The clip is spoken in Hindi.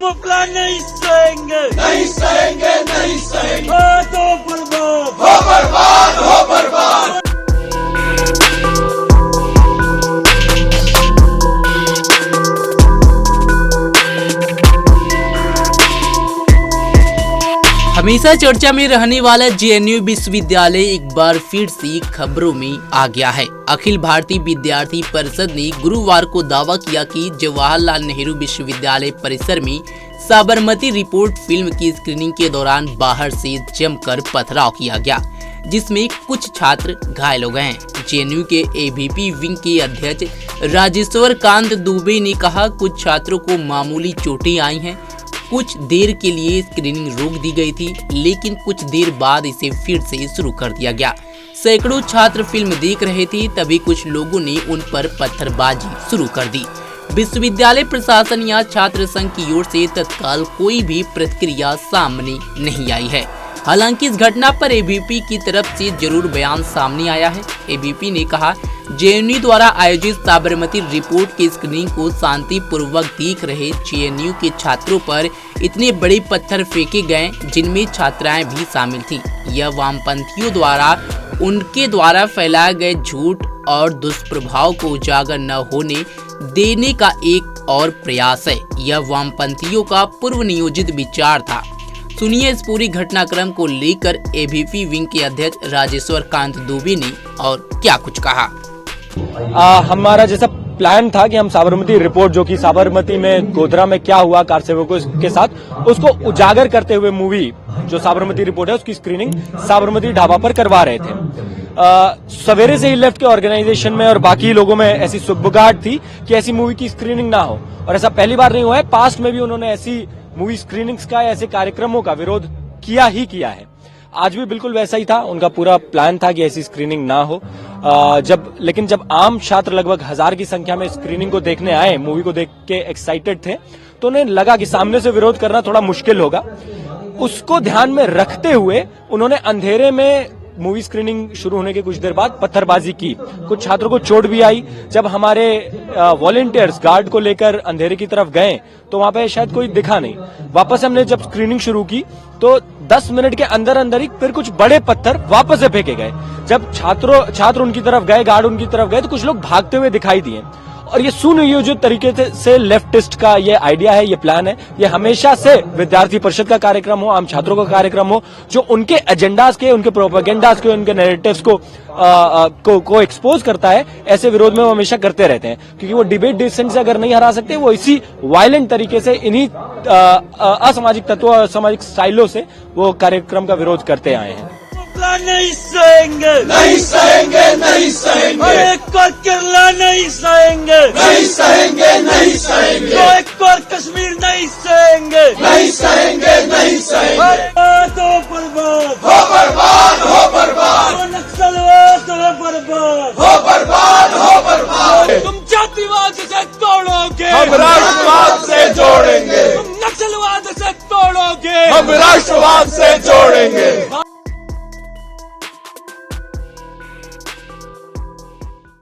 मुकला नहीं सहेंगे, नहीं सहेंगे, नहीं सहेंगे। हो बर्बाद, हो बर्बाद, हो बर्बाद। हमेशा चर्चा में रहने वाला जेएनयू विश्वविद्यालय एक बार फिर से खबरों में आ गया है। अखिल भारतीय विद्यार्थी परिषद ने गुरुवार को दावा किया कि जवाहरलाल नेहरू विश्वविद्यालय परिसर में साबरमती रिपोर्ट फिल्म की स्क्रीनिंग के दौरान बाहर से जमकर पथराव किया गया, जिसमें कुछ छात्र घायल हो गए हैं। जेएनयू के एबीपी विंग के अध्यक्ष राजेश्वर कांत दुबे ने कहा, कुछ छात्रों को मामूली चोटें आई हैं। कुछ देर के लिए स्क्रीनिंग रोक दी गई थी, लेकिन कुछ देर बाद इसे फिर से शुरू कर दिया गया। सैकड़ों छात्र फिल्म देख रहे थे, तभी कुछ लोगों ने उन पर पत्थरबाजी शुरू कर दी। विश्वविद्यालय प्रशासन या छात्र संघ की ओर से तत्काल कोई भी प्रतिक्रिया सामने नहीं आई है। हालांकि इस घटना पर एबीपी की तरफ से जरूर बयान सामने आया है। एबीपी ने कहा, जेएनयू द्वारा आयोजित साबरमती रिपोर्ट की स्क्रीनिंग को शांतिपूर्वक देख रहे जेएनयू के छात्रों पर इतने बड़े पत्थर फेंके गए, जिनमें छात्राएं भी शामिल थीं। यह वामपंथियों द्वारा उनके द्वारा फैलाए गए झूठ और दुष्प्रभाव को उजागर न होने देने का एक और प्रयास है। यह वामपंथियों का पूर्व नियोजित विचार था। सुनिए इस पूरी घटनाक्रम को लेकर एबीपी विंग के अध्यक्ष राजेश्वर कांत दुबे ने और क्या कुछ कहा। हमारा जैसा प्लान था कि हम साबरमती रिपोर्ट, जो कि साबरमती में गोधरा में क्या हुआ कार सेवकों के साथ, उसको उजागर करते हुए मूवी जो साबरमती रिपोर्ट है उसकी स्क्रीनिंग साबरमती ढाबा पर करवा रहे थे। सवेरे से ही लेफ्ट के ऑर्गेनाइजेशन में और बाकी लोगों में ऐसी सुगबुगाहट थी कि ऐसी मूवी की स्क्रीनिंग ना हो, और ऐसा पहली बार नहीं हुआ है। पास्ट में भी उन्होंने ऐसी मूवी स्क्रीनिंग्स का, ऐसे कार्यक्रमों का विरोध किया है। आज भी बिल्कुल वैसा ही था। उनका पूरा प्लान था कि ऐसी स्क्रीनिंग ना हो। लेकिन जब आम छात्र लगभग 1000 की संख्या में स्क्रीनिंग को देखने आए, मूवी को देख के एक्साइटेड थे, तो उन्हें लगा कि सामने से विरोध करना थोड़ा मुश्किल होगा। उसको ध्यान में रखते हुए उन्होंने अंधेरे में मूवी स्क्रीनिंग शुरू होने के कुछ देर बाद पत्थरबाजी की। कुछ छात्रों को चोट भी आई। जब हमारे वॉलंटियर्स गार्ड को लेकर अंधेरे की तरफ गए तो वहां पे शायद कोई दिखा नहीं। वापस हमने जब स्क्रीनिंग शुरू की तो 10 मिनट के अंदर अंदर ही फिर कुछ बड़े पत्थर वापस से फेंके गए। जब छात्र उनकी तरफ गए, गार्ड उनकी तरफ गए, तो कुछ लोग भागते हुए दिखाई दिए। और ये सुनियोजित तरीके से लेफ्टिस्ट का ये आइडिया है, ये प्लान है। ये हमेशा से विद्यार्थी परिषद का कार्यक्रम हो, आम छात्रों का कार्यक्रम हो, जो उनके एजेंडाज के, उनके प्रोपेगेंडाज के, उनके नैरेटिव्स को एक्सपोज करता है, ऐसे विरोध में वो हमेशा करते रहते हैं। क्योंकि वो डिबेट डिसेंट से अगर नहीं हरा सकते, वो इसी वायलेंट तरीके से, इन्हीं असामाजिक तत्वों, असामाजिक स्टाइलों से वो कार्यक्रम का विरोध करते आए हैं। नहीं सहेंगे, नहीं सहेंगे, नहीं सहेंगे। एक और केरला नहीं सहेंगे, नहीं सहेंगे, नहीं सहेंगे। एक और कश्मीर नहीं सहेंगे, नहीं सहेंगे, नहीं सहेंगे। हो बर्बाद, हो बर्बाद, हो बर्बाद। नक्सलवाद हो बर्बाद, हो बर्बाद, हो बर्बाद। तुम जातिवाद से तोड़ोगे, हम राष्ट्रवाद से जोड़ेंगे। तुम नक्सलवाद से तोड़ोगे, हम राष्ट्रवाद से